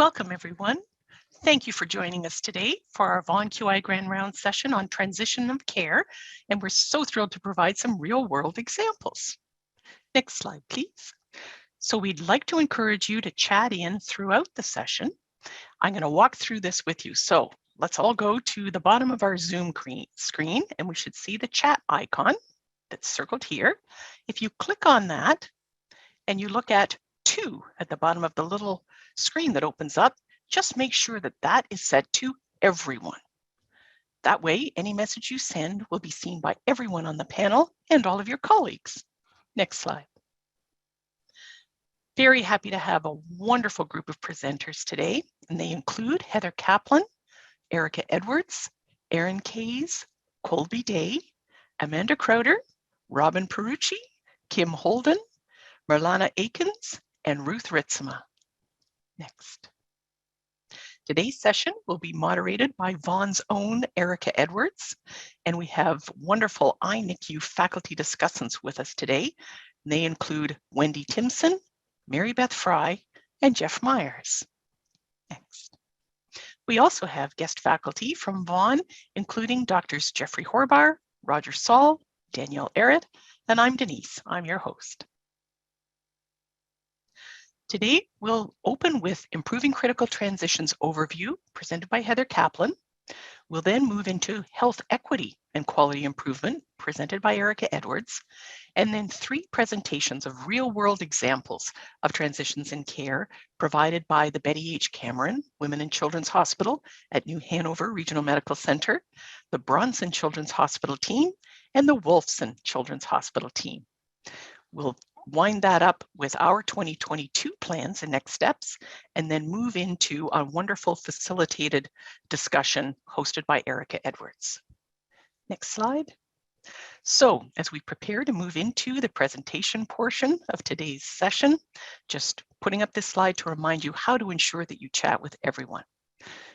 Welcome, everyone. Thank you for joining us today for our Vaughan QI Grand Round session on transition of care, and we're so thrilled to provide some real-world examples. Next slide, please. So we'd like to encourage you to chat in throughout the session. I'm going to walk through this with you. So let's all go to the bottom of our Zoom screen, and we should see the chat icon that's circled here. If you click on that and you look at 2 at the bottom of the little screen that opens up, just make sure that that is set to everyone. That way, any message you send will be seen by everyone on the panel and all of your colleagues. Next slide. Very happy to have a wonderful group of presenters today, and they include Heather Kaplan, Erica Edwards, Erin Kays, Colby Day, Amanda Crowder, Robin Perucci, Kim Holden, Merlana Akins, and Ruth Ritzema. Next. Today's session will be moderated by Vaughan's own Erica Edwards, and we have wonderful iNICQ faculty discussants with us today. They include Wendy Timson, Mary Beth Fry, and Jeff Myers. Next. We also have guest faculty from Vaughan, including Drs. Jeffrey Horbar, Roger Saul, Danielle Arrett, and I'm Denise. I'm your host. Today, we'll open with Improving Critical Transitions Overview, presented by Heather Kaplan. We'll then move into Health Equity and Quality Improvement, presented by Erica Edwards, and then 3 presentations of real-world examples of transitions in care provided by the Betty H. Cameron Women and Children's Hospital at New Hanover Regional Medical Center, the Bronson Children's Hospital team, and the Wolfson Children's Hospital team. We'll wind that up with our 2022 plans and next steps, and then move into a wonderful facilitated discussion hosted by Erica Edwards. Next slide. So as we prepare to move into the presentation portion of today's session, just putting up this slide to remind you how to ensure that you chat with everyone.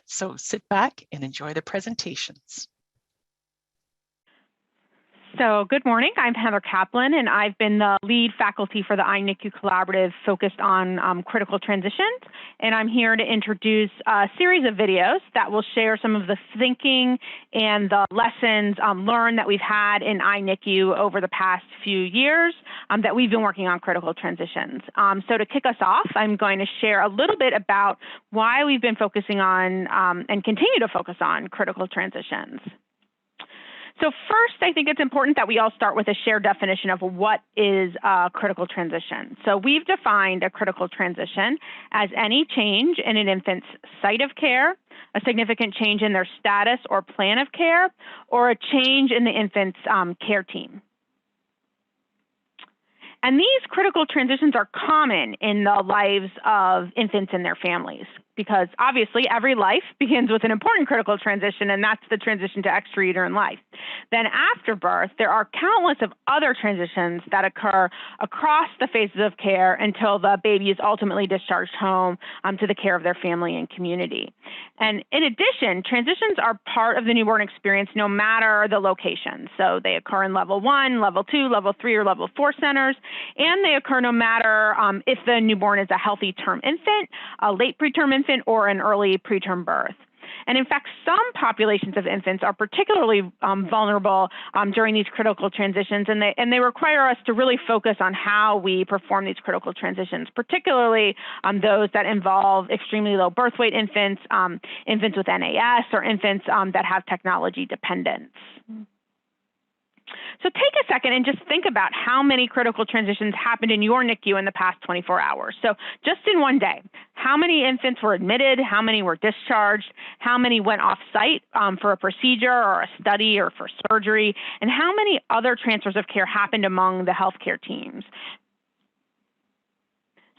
So sit back and enjoy the presentations. So good morning, I'm Heather Kaplan, and I've been the lead faculty for the iNICQ Collaborative focused on critical transitions. And I'm here to introduce a series of videos that will share some of the thinking and the lessons learned that we've had in iNICQ over the past few years that we've been working on critical transitions. So to kick us off, I'm going to share a little bit about why we've been focusing on and continue to focus on critical transitions. So first, I think it's important that we all start with a shared definition of what is a critical transition. So we've defined a critical transition as any change in an infant's site of care, a significant change in their status or plan of care, or a change in the infant's care team. And these critical transitions are common in the lives of infants and their families, because obviously every life begins with an important critical transition, and that's the transition to extrauterine life. Then after birth, there are countless of other transitions that occur across the phases of care until the baby is ultimately discharged home to the care of their family and community. And in addition, transitions are part of the newborn experience no matter the location. So they occur in level 1, level 2, level 3, or level 4 centers, and they occur no matter if the newborn is a healthy term infant, a late preterm infant, or an early preterm birth. And in fact, some populations of infants are particularly vulnerable during these critical transitions, and they require us to really focus on how we perform these critical transitions, particularly those that involve extremely low birth weight infants, infants with NAS, or infants that have technology dependence. So take a second and just think about how many critical transitions happened in your NICU in the past 24 hours. So just in one day, how many infants were admitted, how many were discharged, how many went off-site for a procedure or a study or for surgery, and how many other transfers of care happened among the healthcare teams.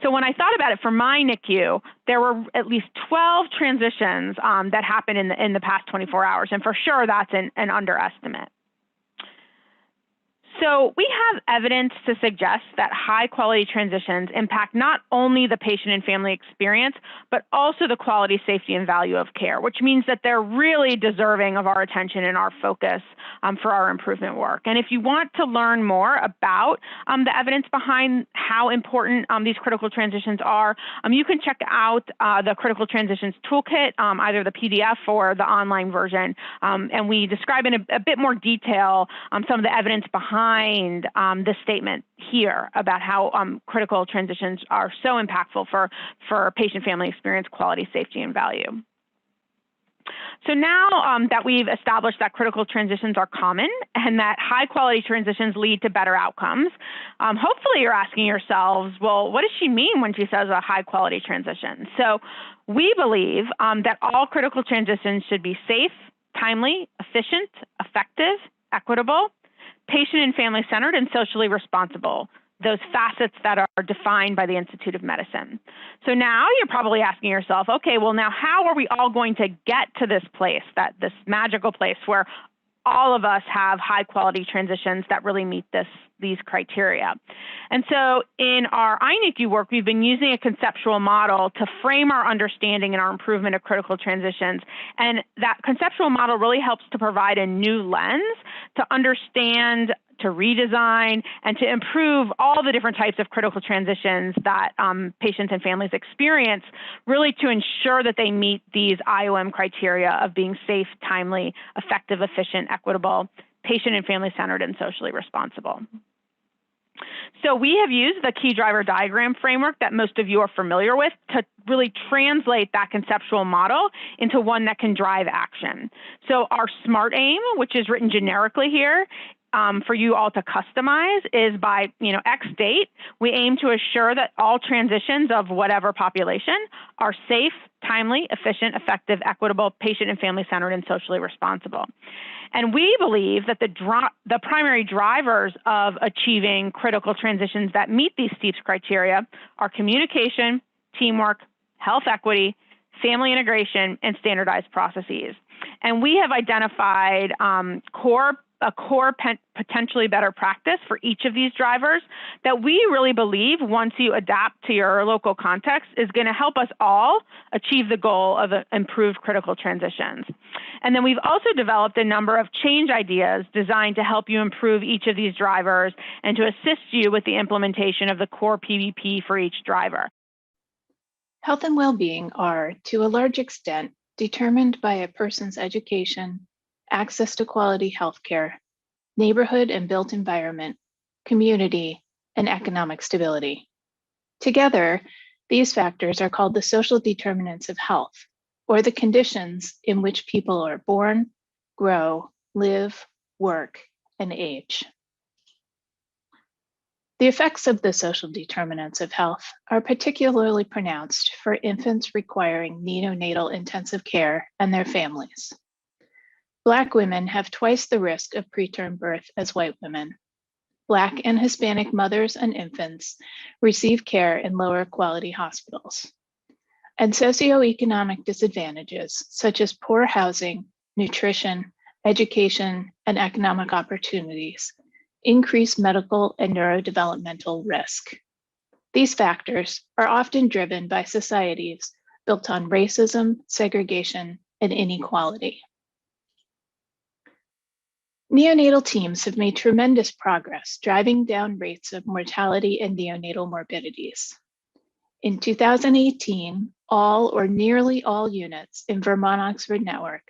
So when I thought about it for my NICU, there were at least 12 transitions that happened in the past 24 hours, and for sure that's an underestimate. So we have evidence to suggest that high quality transitions impact not only the patient and family experience, but also the quality, safety, and value of care, which means that they're really deserving of our attention and our focus for our improvement work. And if you want to learn more about the evidence behind how important these critical transitions are, you can check out the Critical Transitions Toolkit, either the PDF or the online version. And we describe in a bit more detail some of the evidence behind this statement here about how critical transitions are so impactful for patient family experience, quality, safety, and value. So now that we've established that critical transitions are common and that high quality transitions lead to better outcomes, hopefully you're asking yourselves, well, what does she mean when she says a high quality transition? So we believe that all critical transitions should be safe, timely, efficient, effective, equitable, patient and family centered, and socially responsible. Those facets that are defined by the Institute of Medicine. So now you're probably asking yourself, okay, well now how are we all going to get to this place, this magical place where all of us have high quality transitions that really meet these criteria? And so in our iNICQ work, we've been using a conceptual model to frame our understanding and our improvement of critical transitions. And that conceptual model really helps to provide a new lens to understand, to redesign, and to improve all the different types of critical transitions that patients and families experience, really to ensure that they meet these IOM criteria of being safe, timely, effective, efficient, equitable, patient and family centered, and socially responsible. So we have used the key driver diagram framework that most of you are familiar with to really translate that conceptual model into one that can drive action. So our SMART aim, which is written generically here, for you all to customize, is by X date, we aim to assure that all transitions of whatever population are safe, timely, efficient, effective, equitable, patient and family centered, and socially responsible. And we believe that the primary drivers of achieving critical transitions that meet these STEEPS criteria are communication, teamwork, health equity, family integration, and standardized processes. And we have identified a core potentially better practice for each of these drivers that we really believe, once you adapt to your local context, is going to help us all achieve the goal of improved critical transitions. And then we've also developed a number of change ideas designed to help you improve each of these drivers and to assist you with the implementation of the core PVP for each driver. Health and well-being are, to a large extent, determined by a person's education, access to quality healthcare, neighborhood and built environment, community, and economic stability. Together, these factors are called the social determinants of health, or the conditions in which people are born, grow, live, work, and age. The effects of the social determinants of health are particularly pronounced for infants requiring neonatal intensive care and their families. Black women have twice the risk of preterm birth as white women. Black and Hispanic mothers and infants receive care in lower quality hospitals. And socioeconomic disadvantages, such as poor housing, nutrition, education, and economic opportunities, increase medical and neurodevelopmental risk. These factors are often driven by societies built on racism, segregation, and inequality. Neonatal teams have made tremendous progress driving down rates of mortality and neonatal morbidities. In 2018, all or nearly all units in VERMONT Oxford Network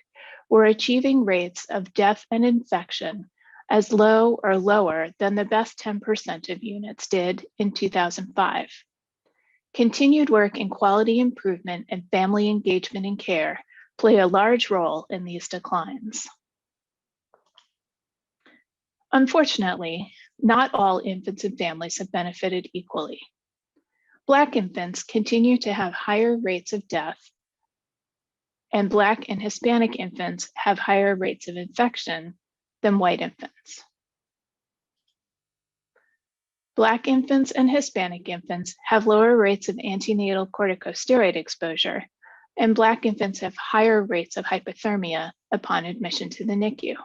were achieving rates of death and infection as low or lower than the best 10% of units did in 2005. Continued work in quality improvement and family engagement in care play a large role in these declines. Unfortunately, not all infants and families have benefited equally. Black infants continue to have higher rates of death, and Black and Hispanic infants have higher rates of infection than white infants. Black infants and Hispanic infants have lower rates of antenatal corticosteroid exposure, and Black infants have higher rates of hypothermia upon admission to the NICU.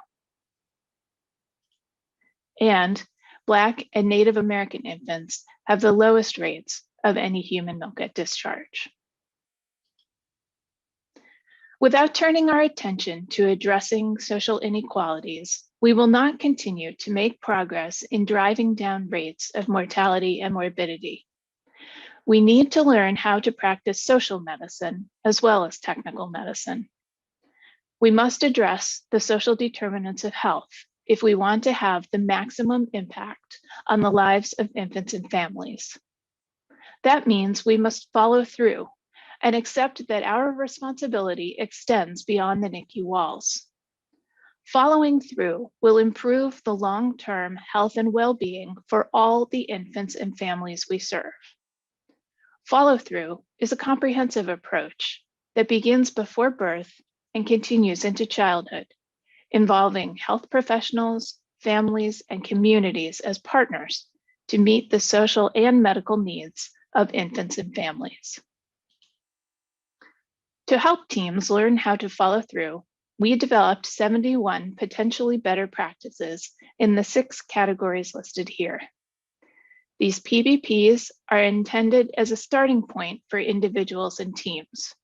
And Black and Native American infants have the lowest rates of any human milk at discharge. Without turning our attention to addressing social inequalities, we will not continue to make progress in driving down rates of mortality and morbidity. We need to learn how to practice social medicine as well as technical medicine. We must address the social determinants of health if we want to have the maximum impact on the lives of infants and families. That means we must follow through and accept that our responsibility extends beyond the NICU walls. Following through will improve the long-term health and well-being for all the infants and families we serve. Follow-through is a comprehensive approach that begins before birth and continues into childhood, involving health professionals, families, and communities as partners to meet the social and medical needs of infants and families. To help teams learn how to follow through, we developed 71 potentially better practices in the 6 categories listed here. These PBPs are intended as a starting point for individuals and teams.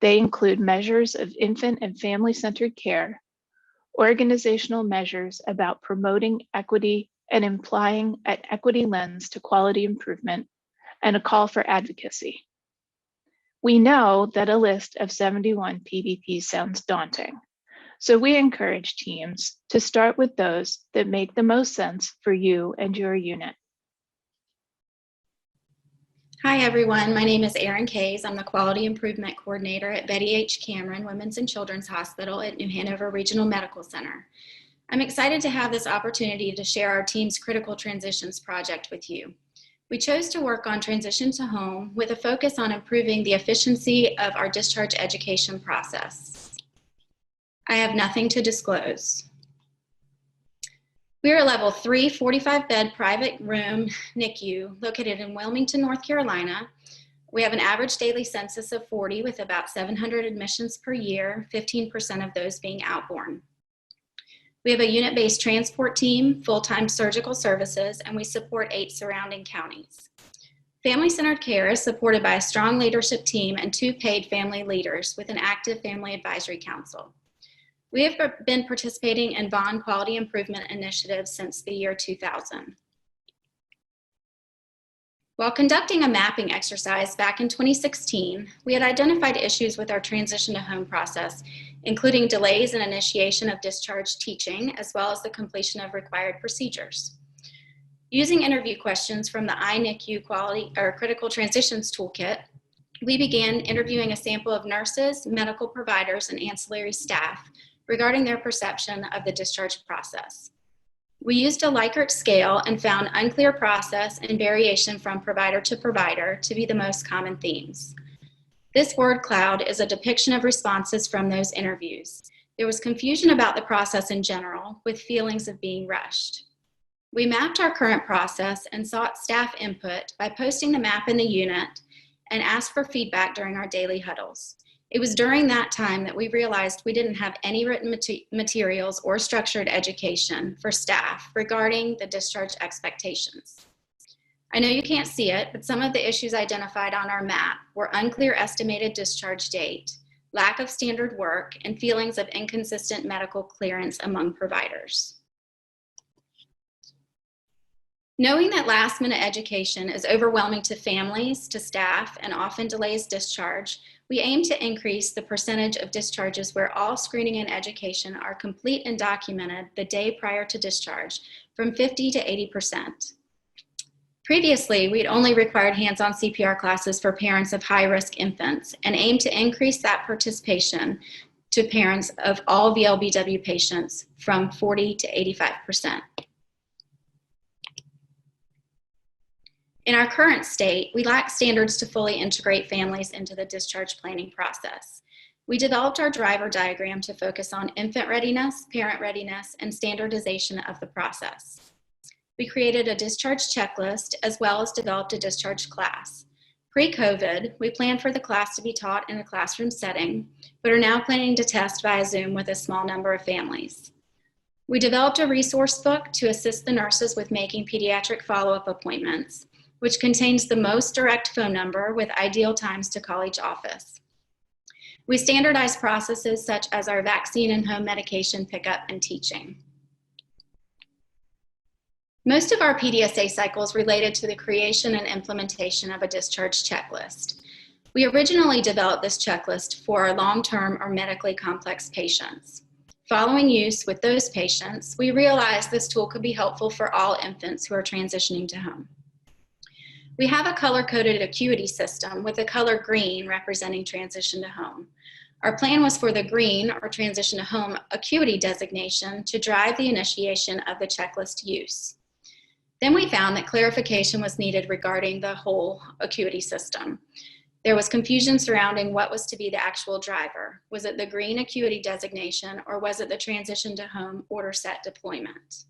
They include measures of infant and family-centered care, organizational measures about promoting equity and implying an equity lens to quality improvement, and a call for advocacy. We know that a list of 71 PBPs sounds daunting, so we encourage teams to start with those that make the most sense for you and your unit. Hi everyone, my name is Erin Kays. I'm the Quality Improvement Coordinator at Betty H. Cameron Women's and Children's Hospital at New Hanover Regional Medical Center. I'm excited to have this opportunity to share our team's Critical Transitions project with you. We chose to work on transition to home with a focus on improving the efficiency of our discharge education process. I have nothing to disclose. We are a level 3, 45-bed private room NICU located in Wilmington, North Carolina. We have an average daily census of 40 with about 700 admissions per year, 15% of those being outborn. We have a unit-based transport team, full-time surgical services, and we support 8 surrounding counties. Family-centered care is supported by a strong leadership team and 2 paid family leaders with an active family advisory council. We have been participating in Vaughan Quality Improvement Initiatives since the year 2000. While conducting a mapping exercise back in 2016, we had identified issues with our transition to home process, including delays in initiation of discharge teaching, as well as the completion of required procedures. Using interview questions from the iNICQ Critical Transitions Toolkit, we began interviewing a sample of nurses, medical providers, and ancillary staff regarding their perception of the discharge process. We used a Likert scale and found unclear process and variation from provider to provider to be the most common themes. This word cloud is a depiction of responses from those interviews. There was confusion about the process in general, with feelings of being rushed. We mapped our current process and sought staff input by posting the map in the unit and asked for feedback during our daily huddles. It was during that time that we realized we didn't have any written materials or structured education for staff regarding the discharge expectations. I know you can't see it, but some of the issues identified on our map were unclear estimated discharge date, lack of standard work, and feelings of inconsistent medical clearance among providers. Knowing that last-minute education is overwhelming to families, to staff, and often delays discharge, we aim to increase the percentage of discharges where all screening and education are complete and documented the day prior to discharge from 50 to 80%. Previously, we'd only required hands-on CPR classes for parents of high-risk infants and aimed to increase that participation to parents of all VLBW patients from 40 to 85%. In our current state, we lack standards to fully integrate families into the discharge planning process. We developed our driver diagram to focus on infant readiness, parent readiness, and standardization of the process. We created a discharge checklist as well as developed a discharge class. Pre-COVID, we planned for the class to be taught in a classroom setting, but are now planning to test via Zoom with a small number of families. We developed a resource book to assist the nurses with making pediatric follow-up appointments, which contains the most direct phone number with ideal times to call each office. We standardized processes such as our vaccine and home medication pickup and teaching. Most of our PDSA cycles related to the creation and implementation of a discharge checklist. We originally developed this checklist for our long-term or medically complex patients. Following use with those patients, we realized this tool could be helpful for all infants who are transitioning to home. We have a color-coded acuity system with the color green representing transition to home. Our plan was for the green, or transition to home, acuity designation to drive the initiation of the checklist use. Then we found that clarification was needed regarding the whole acuity system. There was confusion surrounding what was to be the actual driver. Was it the green acuity designation, or was it the transition to home order set deployment?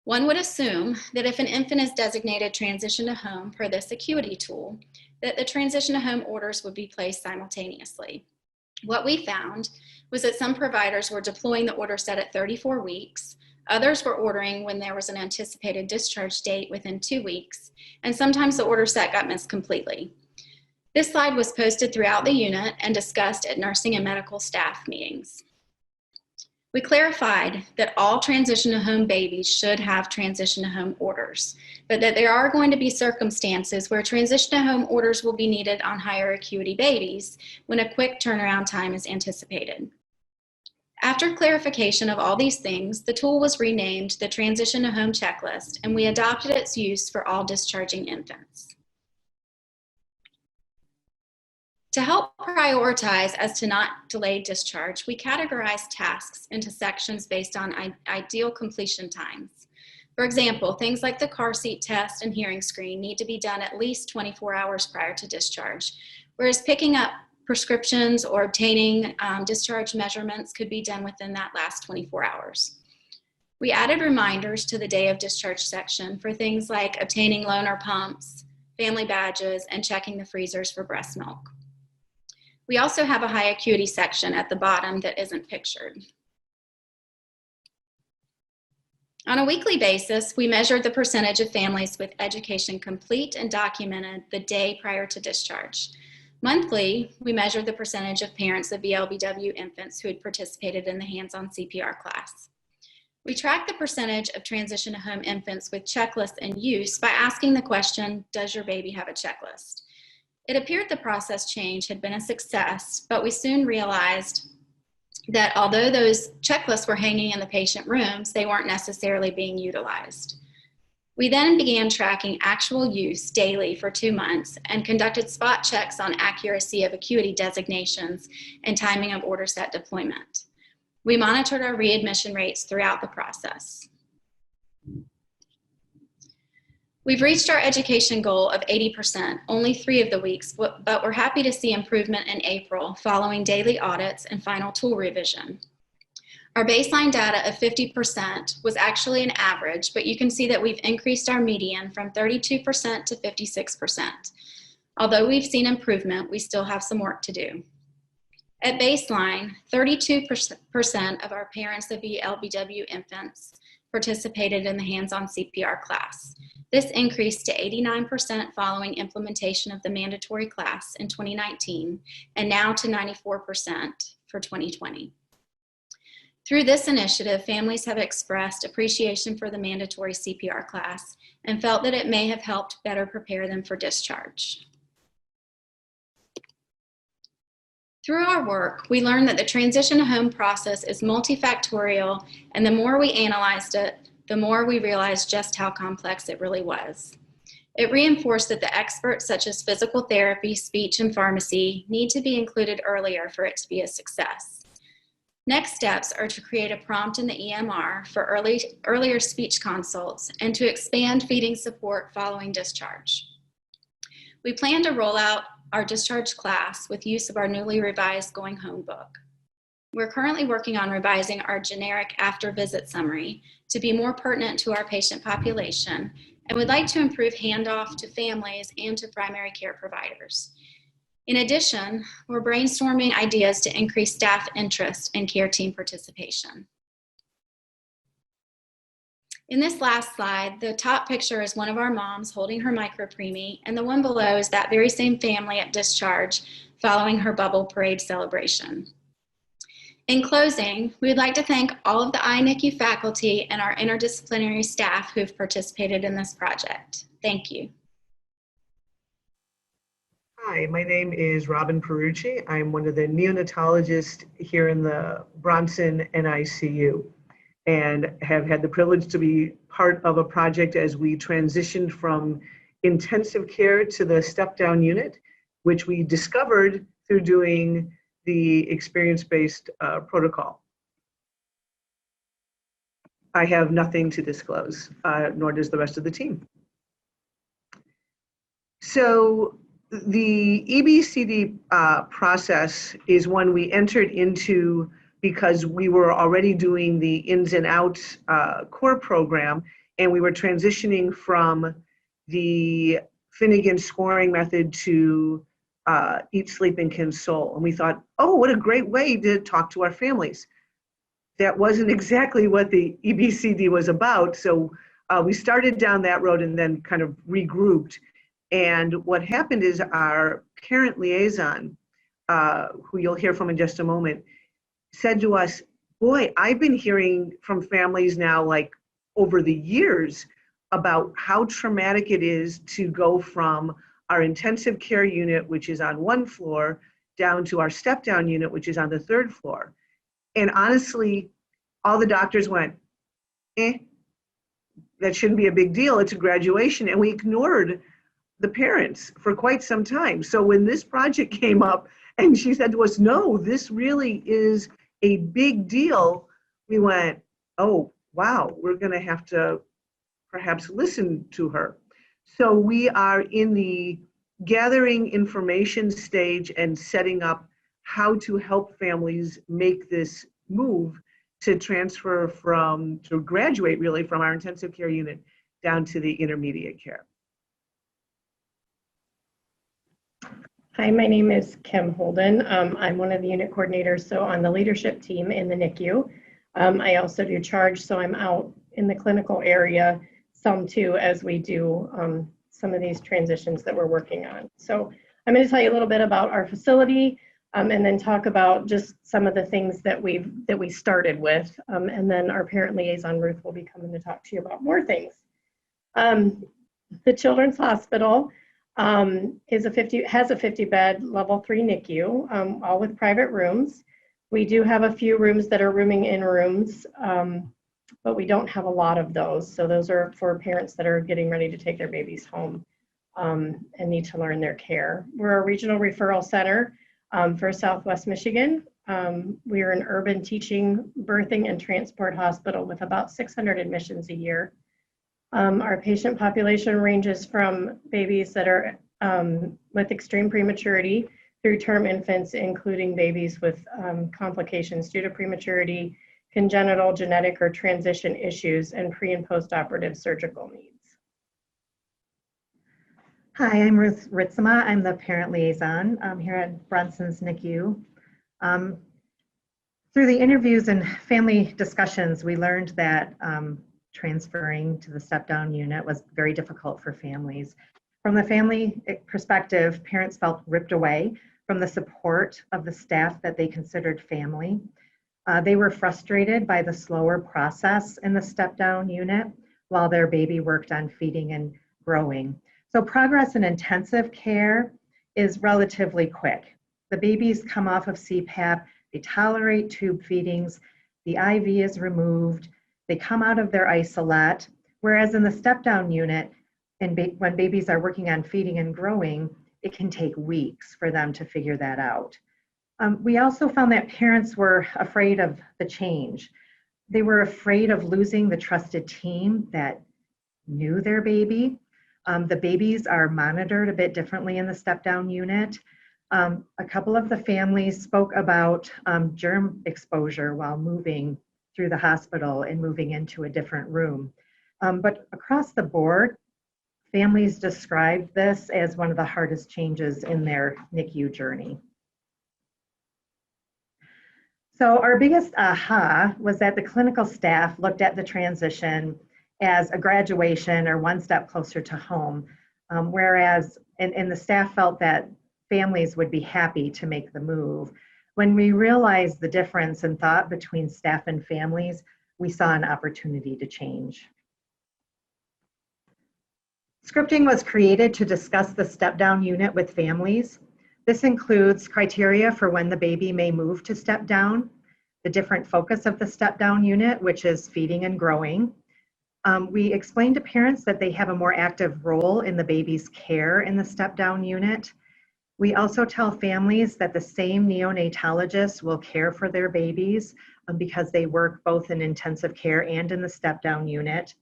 One would assume that if an infant is designated transition to home per this acuity tool, that the transition to home orders would be placed simultaneously. What we found was that some providers were deploying the order set at 34 weeks, others were ordering when there was an anticipated discharge date within 2 weeks, and sometimes the order set got missed completely. This slide was posted throughout the unit and discussed at nursing and medical staff meetings. We clarified that all transition to home babies should have transition to home orders, but that there are going to be circumstances where transition to home orders will be needed on higher acuity babies when a quick turnaround time is anticipated. After clarification of all these things, the tool was renamed the Transition to Home Checklist, and we adopted its use for all discharging infants. To help prioritize as to not delay discharge, we categorized tasks into sections based on ideal completion times. For example, things like the car seat test and hearing screen need to be done at least 24 hours prior to discharge, whereas picking up prescriptions or obtaining discharge measurements could be done within that last 24 hours. We added reminders to the day of discharge section for things like obtaining loaner pumps, family badges, and checking the freezers for breast milk. We also have a high acuity section at the bottom that isn't pictured. On a weekly basis, we measured the percentage of families with education complete and documented the day prior to discharge. Monthly, we measured the percentage of parents of VLBW infants who had participated in the hands-on CPR class. We tracked the percentage of transition to home infants with checklists in use by asking the question, does your baby have a checklist? It appeared the process change had been a success, but we soon realized that although those checklists were hanging in the patient rooms, they weren't necessarily being utilized. We then began tracking actual use daily for 2 months and conducted spot checks on accuracy of acuity designations and timing of order set deployment. We monitored our readmission rates throughout the process. We've reached our education goal of 80%, only 3 of the weeks, but we're happy to see improvement in April following daily audits and final tool revision. Our baseline data of 50% was actually an average, but you can see that we've increased our median from 32% to 56%. Although we've seen improvement, we still have some work to do. At baseline, 32% of our parents of VLBW infants participated in the hands-on CPR class. This increased to 89% following implementation of the mandatory class in 2019, and now to 94% for 2020. Through this initiative, families have expressed appreciation for the mandatory CPR class and felt that it may have helped better prepare them for discharge. Through our work, we learned that the transition to home process is multifactorial, and the more we analyzed it, the more we realized just how complex it really was. It reinforced that the experts such as physical therapy, speech, and pharmacy need to be included earlier for it to be a success. Next steps are to create a prompt in the EMR for earlier speech consults and to expand feeding support following discharge. We plan to roll out our discharge class with use of our newly revised Going Home book. We're currently working on revising our generic after visit summary to be more pertinent to our patient population, and would like to improve handoff to families and to primary care providers. In addition, we're brainstorming ideas to increase staff interest and care team participation. In this last slide, the top picture is one of our moms holding her micropreemie, and the one below is that very same family at discharge following her bubble parade celebration. In closing, we would like to thank all of the iNICQ faculty and our interdisciplinary staff who have participated in this project. Thank you. Hi, my name is Robin Perucci. I'm one of the neonatologists here in the Bronson NICU, and have had the privilege to be part of a project as we transitioned from intensive care to the step-down unit, which we discovered through doing the experience-based protocol. I have nothing to disclose, nor does the rest of the team. So the EBCD process is one we entered into because we were already doing the ins and outs core program, and we were transitioning from the Finnegan scoring method to Eat, Sleep, and Console. And we thought, oh, what a great way to talk to our families. That wasn't exactly what the EBCD was about. So we started down that road and then kind of regrouped. And what happened is our parent liaison, who you'll hear from in just a moment, said to us, boy, I've been hearing from families now, like over the years, about how traumatic it is to go from our intensive care unit, which is on one floor, down to our step-down unit, which is on the third floor. And honestly, all the doctors went, that shouldn't be a big deal. It's a graduation. And we ignored the parents for quite some time. So when this project came up and she said to us, no, this really is a big deal, we went, oh, wow, we're going to have to perhaps listen to her. So we are in the gathering information stage and setting up how to help families make this move to transfer to graduate really from our intensive care unit down to the intermediate care. Hi, my name is Kim Holden. I'm one of the unit coordinators, so on the leadership team in the NICU. I also do charge, so I'm out in the clinical area some too, as we do some of these transitions that we're working on. So I'm going to tell you a little bit about our facility and then talk about just some of the things that we started with. And then our parent liaison, Ruth, will be coming to talk to you about more things. The Children's Hospital has a 50-bed level 3 NICU, all with private rooms. We do have a few rooms that are rooming in rooms, but we don't have a lot of those. So those are for parents that are getting ready to take their babies home and need to learn their care. We're a regional referral center for Southwest Michigan. We are an urban teaching, birthing, and transport hospital with about 600 admissions a year. Our patient population ranges from babies that are with extreme prematurity through term infants, including babies with complications due to prematurity, congenital, genetic, or transition issues, and pre- and post-operative surgical needs. Hi, I'm Ruth Ritzema. I'm the parent liaison here at Bronson's NICU. Through the interviews and family discussions, we learned that transferring to the step-down unit was very difficult for families. From the family perspective, parents felt ripped away from the support of the staff that they considered family. They were frustrated by the slower process in the step-down unit while their baby worked on feeding and growing. So progress in intensive care is relatively quick. The babies come off of CPAP, they tolerate tube feedings, the IV is removed, they come out of their isolate, whereas in the step-down unit, when babies are working on feeding and growing, it can take weeks for them to figure that out. We also found that parents were afraid of the change. They were afraid of losing the trusted team that knew their baby. The babies are monitored a bit differently in the step-down unit. A couple of the families spoke about germ exposure while moving through the hospital and moving into a different room. But across the board, Families described this as one of the hardest changes in their NICU journey. So our biggest aha was that the clinical staff looked at the transition as a graduation or one step closer to home, whereas the staff felt that families would be happy to make the move. When we realized the difference in thought between staff and families, we saw an opportunity to change. Scripting was created to discuss the step-down unit with families. This includes criteria for when the baby may move to step down, the different focus of the step-down unit, which is feeding and growing. We explained to parents that they have a more active role in the baby's care in the step-down unit. We also tell families that the same neonatologists will care for their babies because they work both in intensive care and in the step-down unit.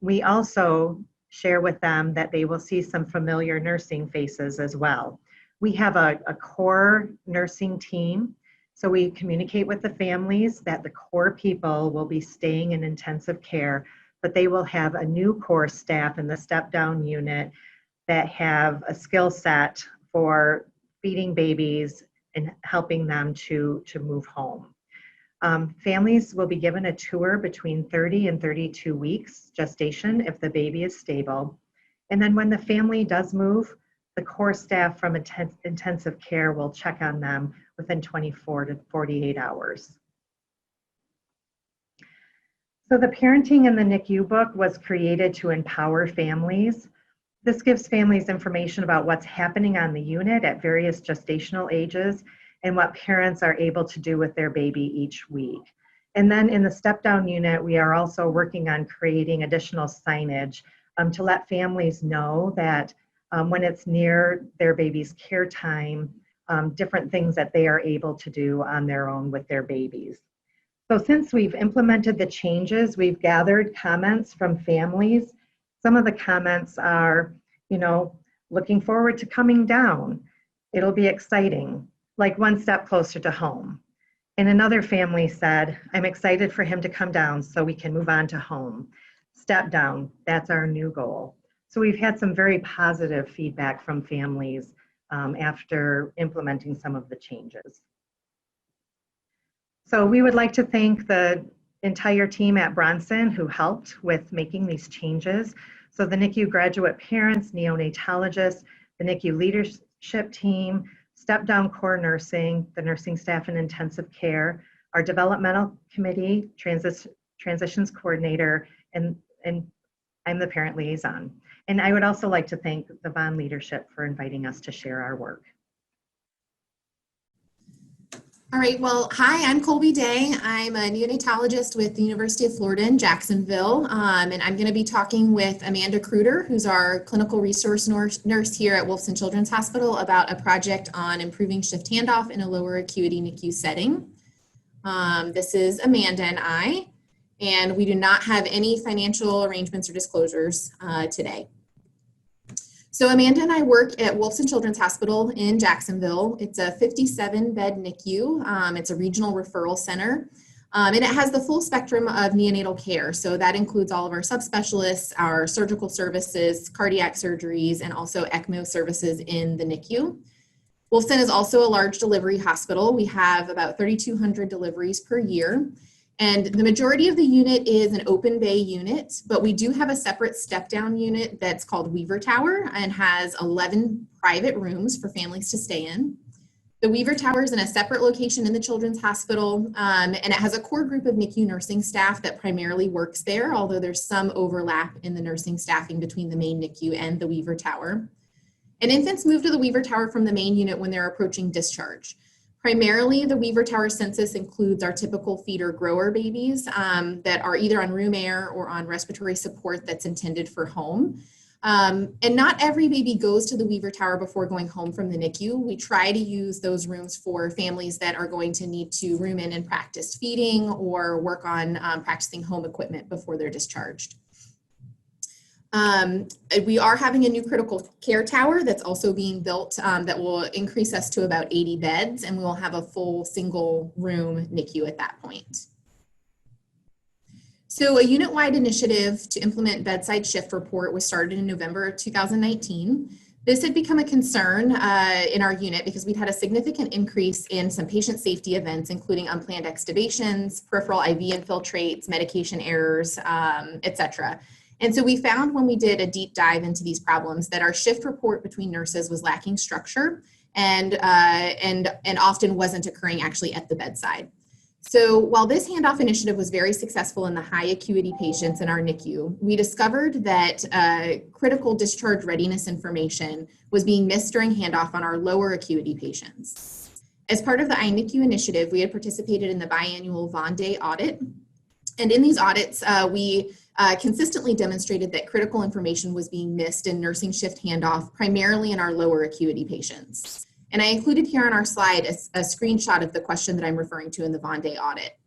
We also share with them that they will see some familiar nursing faces as well. We have a core nursing team, so we communicate with the families that the core people will be staying in intensive care, but they will have a new core staff in the step-down unit that have a skill set for feeding babies and helping them to move home. Families will be given a tour between 30 and 32 weeks gestation if the baby is stable. And then when the family does move, the core staff from intensive care will check on them within 24 to 48 hours. So the Parenting in the NICU book was created to empower families. This gives families information about what's happening on the unit at various gestational ages and what parents are able to do with their baby each week. And then in the step-down unit, we are also working on creating additional signage to let families know that when it's near their baby's care time, different things that they are able to do on their own with their babies. So since we've implemented the changes, we've gathered comments from families. Some of the comments are, looking forward to coming down. It'll be exciting, like one step closer to home. And another family said, I'm excited for him to come down so we can move on to home. Step down, that's our new goal. So we've had some very positive feedback from families after implementing some of the changes. So we would like to thank the entire team at Bronson who helped with making these changes. So the NICU graduate parents, neonatologists, the NICU leadership team, step-down core nursing, the nursing staff in intensive care, our developmental committee, transitions coordinator, and I'm the parent liaison. And I would also like to thank the Vaughn leadership for inviting us to share our work. All right, well, hi, I'm Colby Day. I'm a neonatologist with the University of Florida in Jacksonville, and I'm going to be talking with Amanda Kruder, who's our clinical resource nurse here at Wolfson Children's Hospital, about a project on improving shift handoff in a lower acuity NICU setting. This is Amanda and I, and we do not have any financial arrangements or disclosures today. So Amanda and I work at Wolfson Children's Hospital in Jacksonville. It's a 57-bed NICU. It's a regional referral center, and it has the full spectrum of neonatal care. So that includes all of our subspecialists, our surgical services, cardiac surgeries, and also ECMO services in the NICU. Wolfson is also a large delivery hospital. We have about 3,200 deliveries per year. And the majority of the unit is an open bay unit, but we do have a separate step-down unit that's called Weaver Tower and has 11 private rooms for families to stay in. The Weaver Tower is in a separate location in the Children's Hospital, and it has a core group of NICU nursing staff that primarily works there, although there's some overlap in the nursing staffing between the main NICU and the Weaver Tower. And infants move to the Weaver Tower from the main unit when they're approaching discharge. Primarily, the Weaver Tower census includes our typical feeder grower babies that are either on room air or on respiratory support that's intended for home. And not every baby goes to the Weaver Tower before going home from the NICU. We try to use those rooms for families that are going to need to room in and practice feeding or work on practicing home equipment before they're discharged. We are having a new critical care tower that's also being built that will increase us to about 80 beds, and we will have a full single room NICU at that point. So a unit-wide initiative to implement bedside shift report was started in November of 2019. This had become a concern in our unit because we'd had a significant increase in some patient safety events, including unplanned extubations, peripheral IV infiltrates, medication errors, et cetera. And so we found when we did a deep dive into these problems that our shift report between nurses was lacking structure and often wasn't occurring actually at the bedside. So while this handoff initiative was very successful in the high acuity patients in our NICU, we discovered that critical discharge readiness information was being missed during handoff on our lower acuity patients. As part of the iNICQ initiative, we had participated in the biannual Von Day audit. And in these audits, we consistently demonstrated that critical information was being missed in nursing shift handoff, primarily in our lower acuity patients. And I included here on our slide a screenshot of the question that I'm referring to in the Von Day audit.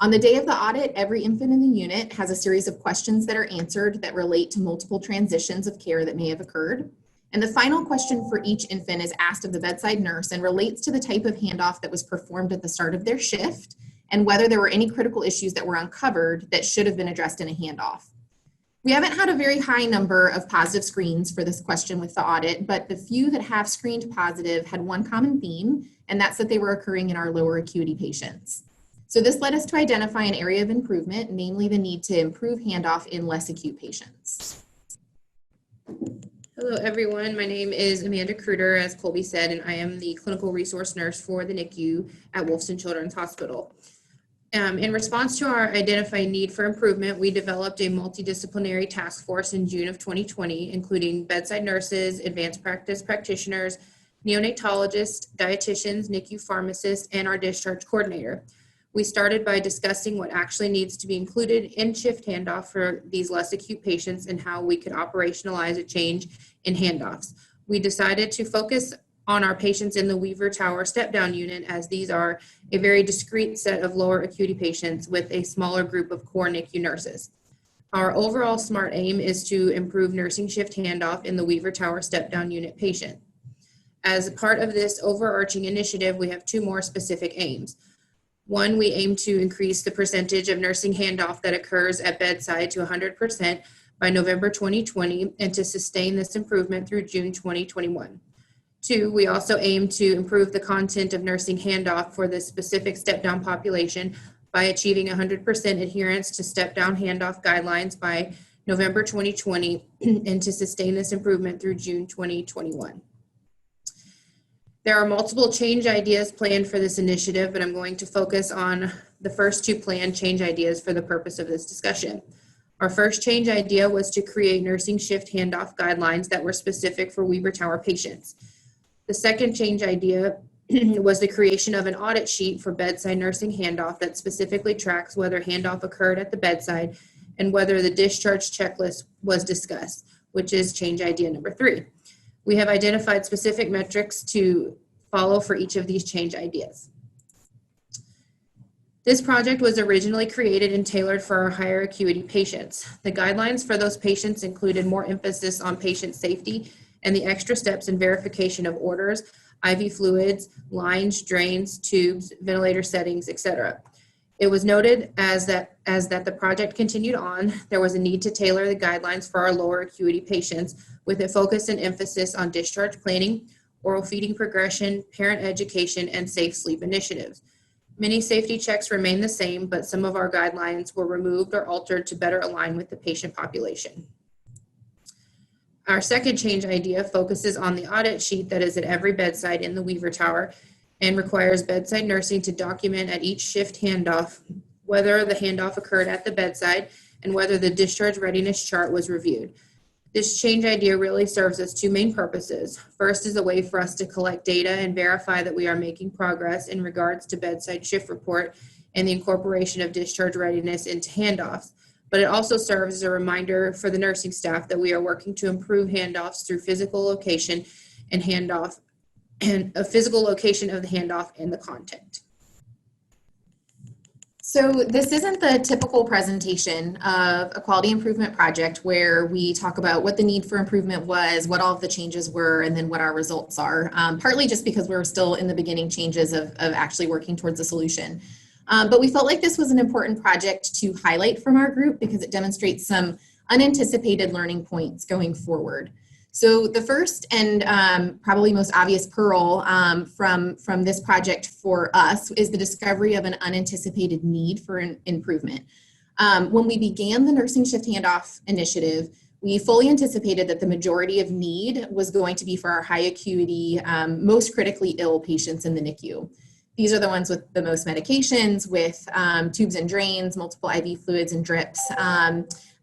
On the day of the audit, every infant in the unit has a series of questions that are answered that relate to multiple transitions of care that may have occurred. And the final question for each infant is asked of the bedside nurse and relates to the type of handoff that was performed at the start of their shift and whether there were any critical issues that were uncovered that should have been addressed in a handoff. We haven't had a very high number of positive screens for this question with the audit, but the few that have screened positive had one common theme, and that's that they were occurring in our lower acuity patients. So this led us to identify an area of improvement, namely the need to improve handoff in less acute patients. Hello, everyone. My name is Amanda Kruder, as Colby said, and I am the clinical resource nurse for the NICU at Wolfson Children's Hospital. In response to our identified need for improvement, we developed a multidisciplinary task force in June of 2020, including bedside nurses, advanced practice practitioners, neonatologists, dietitians, NICU pharmacists, and our discharge coordinator. We started by discussing what actually needs to be included in shift handoff for these less acute patients and how we could operationalize a change in handoffs. We decided to focus on our patients in the Weaver Tower step-down unit, as these are a very discrete set of lower acuity patients with a smaller group of core NICU nurses. Our overall SMART aim is to improve nursing shift handoff in the Weaver Tower step-down unit patient. As part of this overarching initiative, we have two more specific aims. One, we aim to increase the percentage of nursing handoff that occurs at bedside to 100% by November 2020 and to sustain this improvement through June 2021. Two, we also aim to improve the content of nursing handoff for the specific step-down population by achieving 100% adherence to step-down handoff guidelines by November 2020 and to sustain this improvement through June 2021. There are multiple change ideas planned for this initiative, but I'm going to focus on the first two planned change ideas for the purpose of this discussion. Our first change idea was to create nursing shift handoff guidelines that were specific for Weaver Tower patients. The second change idea was the creation of an audit sheet for bedside nursing handoff that specifically tracks whether handoff occurred at the bedside and whether the discharge checklist was discussed, which is change idea number 3. We have identified specific metrics to follow for each of these change ideas. This project was originally created and tailored for our higher acuity patients. The guidelines for those patients included more emphasis on patient safety and the extra steps in verification of orders, IV fluids, lines, drains, tubes, ventilator settings, etc. It was noted as that the project continued on, there was a need to tailor the guidelines for our lower acuity patients with a focus and emphasis on discharge planning, oral feeding progression, parent education, and safe sleep initiatives. Many safety checks remain the same, but some of our guidelines were removed or altered to better align with the patient population. Our second change idea focuses on the audit sheet that is at every bedside in the Weaver Tower and requires bedside nursing to document at each shift handoff whether the handoff occurred at the bedside and whether the discharge readiness chart was reviewed. This change idea really serves as two main purposes. First is a way for us to collect data and verify that we are making progress in regards to bedside shift report and the incorporation of discharge readiness into handoffs. But it also serves as a reminder for the nursing staff that we are working to improve handoffs through physical location and handoff, and a physical location of the handoff and the content. So this isn't the typical presentation of a quality improvement project where we talk about what the need for improvement was, what all of the changes were, and then what our results are, partly just because we're still in the beginning changes of actually working towards a solution. But we felt like this was an important project to highlight from our group because it demonstrates some unanticipated learning points going forward. So the first and probably most obvious pearl from this project for us is the discovery of an unanticipated need for an improvement. When we began the Nursing Shift Handoff initiative, we fully anticipated that the majority of need was going to be for our high acuity, most critically ill patients in the NICU. These are the ones with the most medications, with tubes and drains, multiple IV fluids and drips.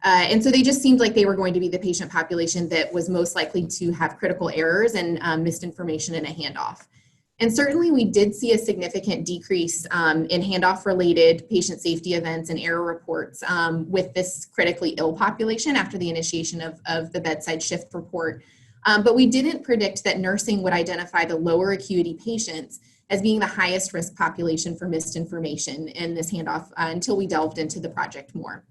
And so they just seemed like they were going to be the patient population that was most likely to have critical errors and missed information in a handoff. And certainly we did see a significant decrease in handoff-related patient safety events and error reports with this critically ill population after the initiation of the bedside shift report. But we didn't predict that nursing would identify the lower acuity patients as being the highest risk population for missed information in this handoff until we delved into the project more.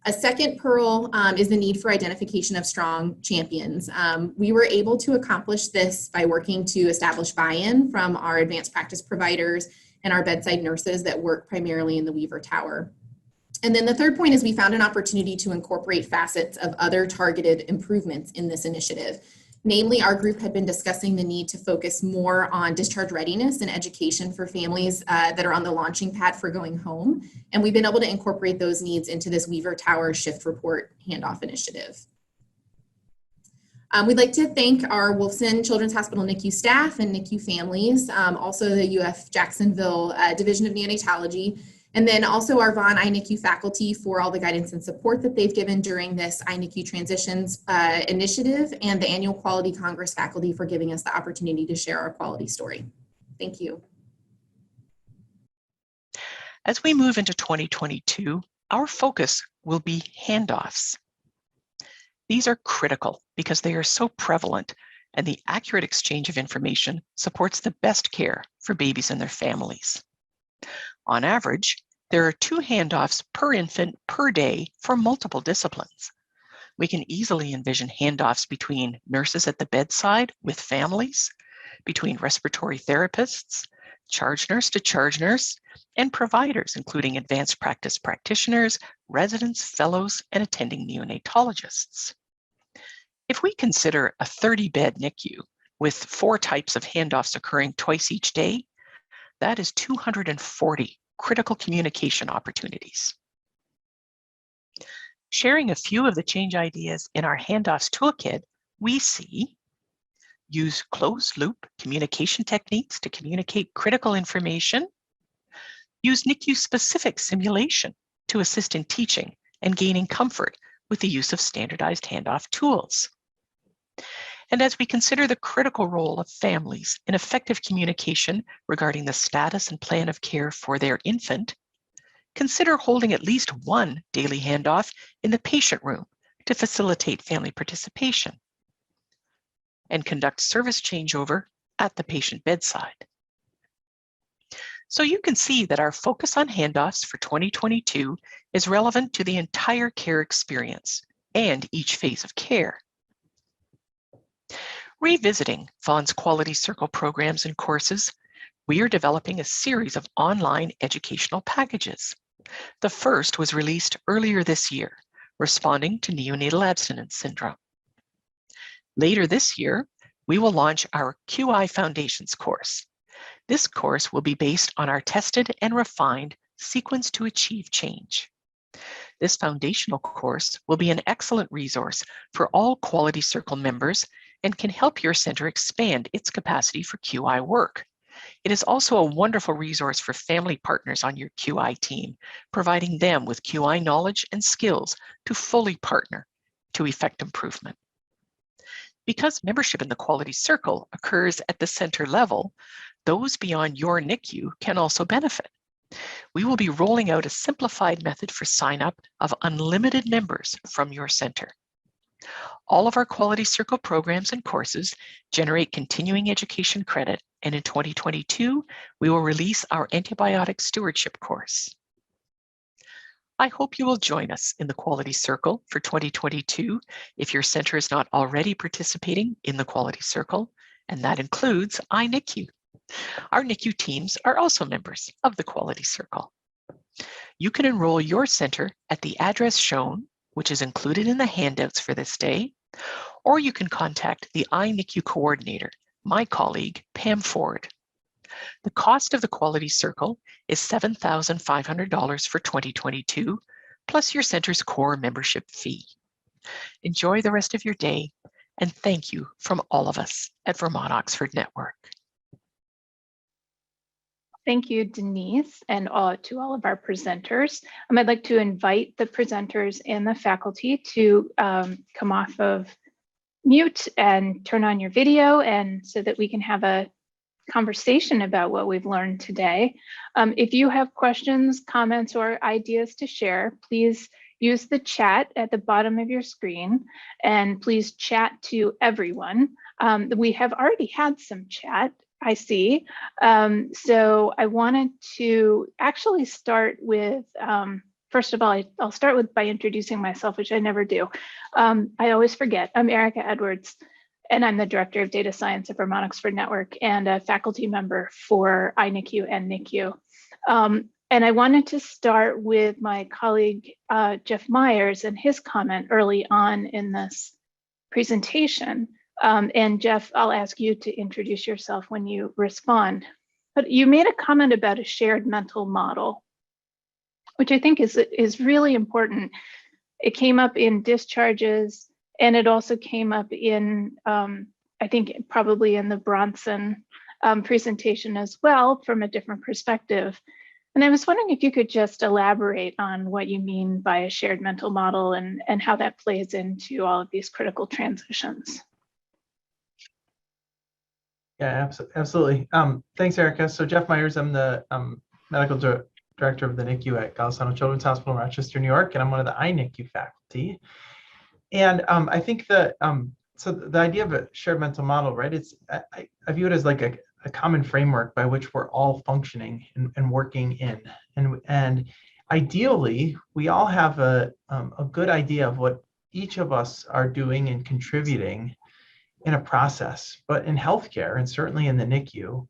A second pearl is the need for identification of strong champions. We were able to accomplish this by working to establish buy-in from our advanced practice providers and our bedside nurses that work primarily in the Weaver Tower. And then the third point is we found an opportunity to incorporate facets of other targeted improvements in this initiative. Namely, our group had been discussing the need to focus more on discharge readiness and education for families that are on the launching pad for going home. And we've been able to incorporate those needs into this Weaver Tower Shift Report Handoff initiative. We'd like to thank our Wolfson Children's Hospital NICU staff and NICU families, also the UF Jacksonville Division of Neonatology, and then also our Vaughan iNICQ faculty for all the guidance and support that they've given during this iNICQ Transitions initiative, and the Annual Quality Congress faculty for giving us the opportunity to share our quality story. Thank you. As we move into 2022, our focus will be handoffs. These are critical because they are so prevalent, and the accurate exchange of information supports the best care for babies and their families. On average, there are 2 handoffs per infant per day for multiple disciplines. We can easily envision handoffs between nurses at the bedside with families, between respiratory therapists, charge nurse to charge nurse, and providers, including advanced practice practitioners, residents, fellows, and attending neonatologists. If we consider a 30-bed NICU with 4 types of handoffs occurring twice each day, that is 240 critical communication opportunities. Sharing a few of the change ideas in our handoffs toolkit, we see use closed-loop communication techniques to communicate critical information, use NICU-specific simulation to assist in teaching and gaining comfort with the use of standardized handoff tools. And as we consider the critical role of families in effective communication regarding the status and plan of care for their infant, consider holding at least 1 daily handoff in the patient room to facilitate family participation, and conduct service changeover at the patient bedside. So you can see that our focus on handoffs for 2022 is relevant to the entire care experience and each phase of care. Revisiting Vaughan's Quality Circle programs and courses, we are developing a series of online educational packages. The first was released earlier this year, responding to neonatal abstinence syndrome. Later this year, we will launch our QI Foundations course. This course will be based on our tested and refined Sequence to Achieve Change. This foundational course will be an excellent resource for all Quality Circle members and can help your center expand its capacity for QI work. It is also a wonderful resource for family partners on your QI team, providing them with QI knowledge and skills to fully partner to effect improvement. Because membership in the Quality Circle occurs at the center level, those beyond your NICU can also benefit. We will be rolling out a simplified method for sign-up of unlimited members from your center. All of our Quality Circle programs and courses generate continuing education credit, and in 2022, we will release our antibiotic stewardship course. I hope you will join us in the Quality Circle for 2022 if your center is not already participating in the Quality Circle, and that includes iNICQ. Our NICU teams are also members of the Quality Circle. You can enroll your center at the address shown, which is included in the handouts for this day, or you can contact the iNICQ coordinator, my colleague, Pam Ford. The cost of the Quality Circle is $7,500 for 2022, plus your center's core membership fee. Enjoy the rest of your day, and thank you from all of us at Vermont Oxford Network. Thank you, Denise, and to all of our presenters. I'd like to invite the presenters and the faculty to come off of mute and turn on your video, and so that we can have a conversation about what we've learned today. If you have questions, comments, or ideas to share, please use the chat at the bottom of your screen, and please chat to everyone. We have already had some chat, I see. So I wanted to actually start with, first of all, I'll start by introducing myself, which I never do. I always forget. I'm Erica Edwards, and I'm the Director of Data Science at Vermont Oxford Network and a faculty member for iNICQ and NICU. And I wanted to start with my colleague, Jeff Myers, and his comment early on in this presentation. And Jeff, I'll ask you to introduce yourself when you respond. But you made a comment about a shared mental model, which I think is really important. It came up in discharges, and it also came up in, I think, probably in the Bronson presentation as well, from a different perspective. And I was wondering if you could just elaborate on what you mean by a shared mental model and how that plays into all of these critical transitions. Yeah, absolutely. Thanks, Erica. So Jeff Myers, I'm the medical director of the NICU at Golisano Children's Hospital in Rochester, New York, and I'm one of the iNICQ faculty. And I think that, so the idea of a shared mental model, right, I view it as like a common framework by which we're all functioning and working in. And ideally, we all have a good idea of what each of us are doing and contributing in a process. But in healthcare, and certainly in the NICU,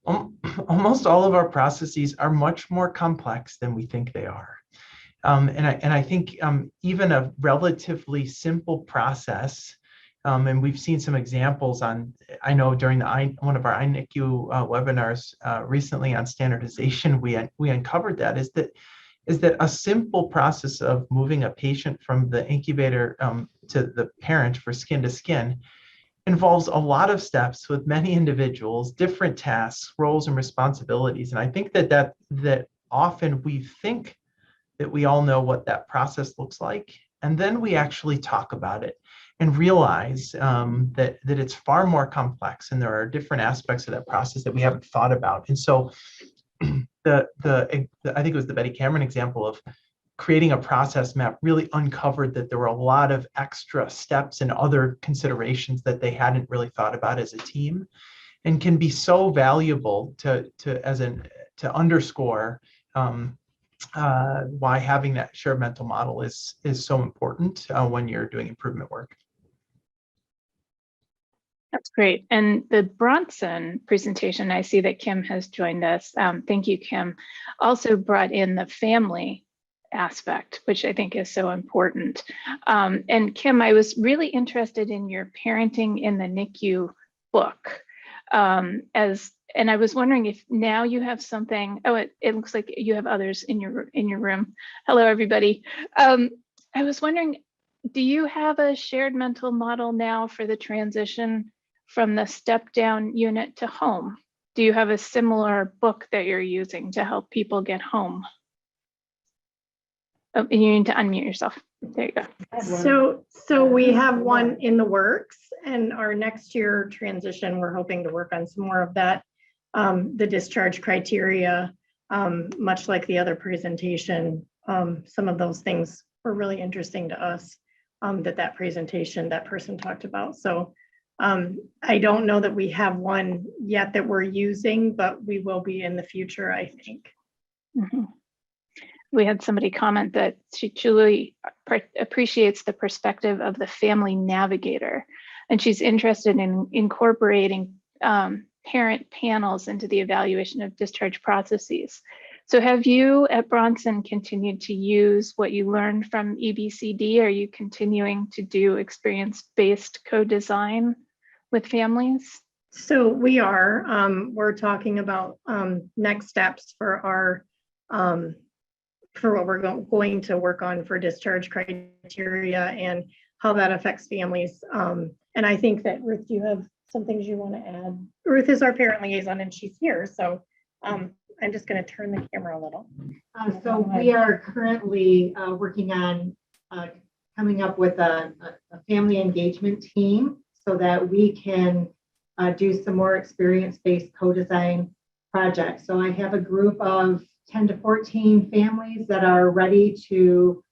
almost all of our processes are much more complex than we think they are. And I think even a relatively simple process, and we've seen some examples on, I know during one of our iNICQ webinars recently on standardization, we uncovered that is that a simple process of moving a patient from the incubator to the parent for skin to skin involves a lot of steps with many individuals, different tasks, roles, and responsibilities. And I think that often we think that we all know what that process looks like, and then we actually talk about it and realize that it's far more complex, and there are different aspects of that process that we haven't thought about. And so I think it was the Betty Cameron example of creating a process map really uncovered that there were a lot of extra steps and other considerations that they hadn't really thought about as a team, and can be so valuable to underscore why having that shared mental model is so important when you're doing improvement work. That's great. And the Bronson presentation, I see that Kim has joined us. Thank you, Kim. Also brought in the family aspect, which I think is so important. And Kim, I was really interested in your Parenting in the NICU book. And I was wondering if now you have something. Oh, it looks like you have others in your room. Hello, everybody. I was wondering, do you have a shared mental model now for the transition from the step-down unit to home? Do you have a similar book that you're using to help people get home? Oh, and you need to unmute yourself. There you go. So we have one in the works, and our next year transition, we're hoping to work on some more of that. The discharge criteria, much like the other presentation, some of those things were really interesting to us that presentation, that person talked about. So I don't know that we have one yet that we're using, but we will be in the future, I think. Mm-hmm. We had somebody comment that she truly appreciates the perspective of the family navigator, and she's interested in incorporating parent panels into the evaluation of discharge processes. So have you at Bronson continued to use what you learned from EBCD? Are you continuing to do experience-based co-design with families? So we are, we're talking about next steps for our, for what we're going to work on for discharge criteria and how that affects families. And I think that Ruth, do you have some things you want to add? Ruth is our parent liaison and she's here. So I'm just going to turn the camera a little. So we are currently working on coming up with a family engagement team so that we can do some more experience-based co-design projects. So I have a group of 10 to 14 families that are ready to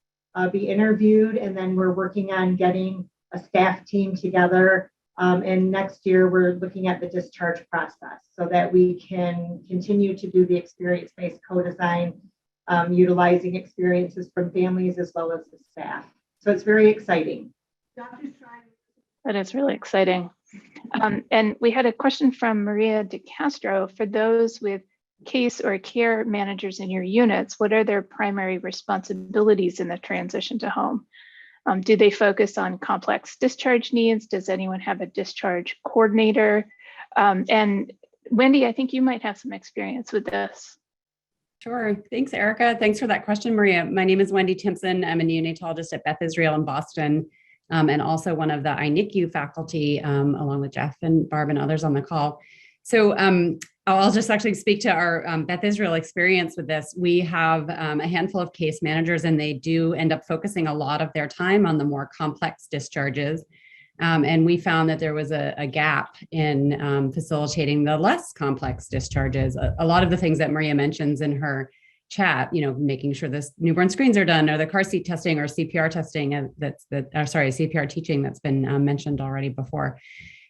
be interviewed, and then we're working on getting a staff team together. And next year, we're looking at the discharge process so that we can continue to do the experience-based co-design, utilizing experiences from families as well as the staff. So it's very exciting. That is really exciting. And we had a question from Maria De Castro. For those with case or care managers in your units, what are their primary responsibilities in the transition to home? Do they focus on complex discharge needs? Does anyone have a discharge coordinator? And Wendy, I think you might have some experience with this. Sure. Thanks, Erica. Thanks for that question, Maria. My name is Wendy Timpson. I'm a neonatologist at Beth Israel in Boston, and also one of the iNICQ faculty, along with Jeff and Barb and others on the call. So I'll just actually speak to our Beth Israel experience with this. We have a handful of case managers, and they do end up focusing a lot of their time on the more complex discharges. And we found that there was a gap in facilitating the less complex discharges. A lot of the things that Maria mentions in her chat, you know, making sure the newborn screens are done, or the car seat testing or CPR testing, CPR teaching that's been mentioned already before.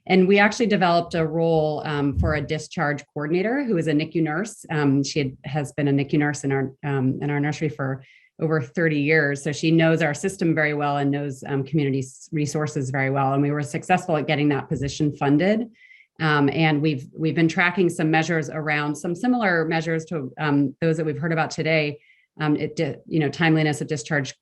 And we actually developed a role for a discharge coordinator who is a NICU nurse. She has been a NICU nurse in our nursery for over 30 years. So she knows our system very well and knows community resources very well. And we were successful at getting that position funded. And we've been tracking some measures around some similar measures to those that we've heard about today. Timeliness of discharge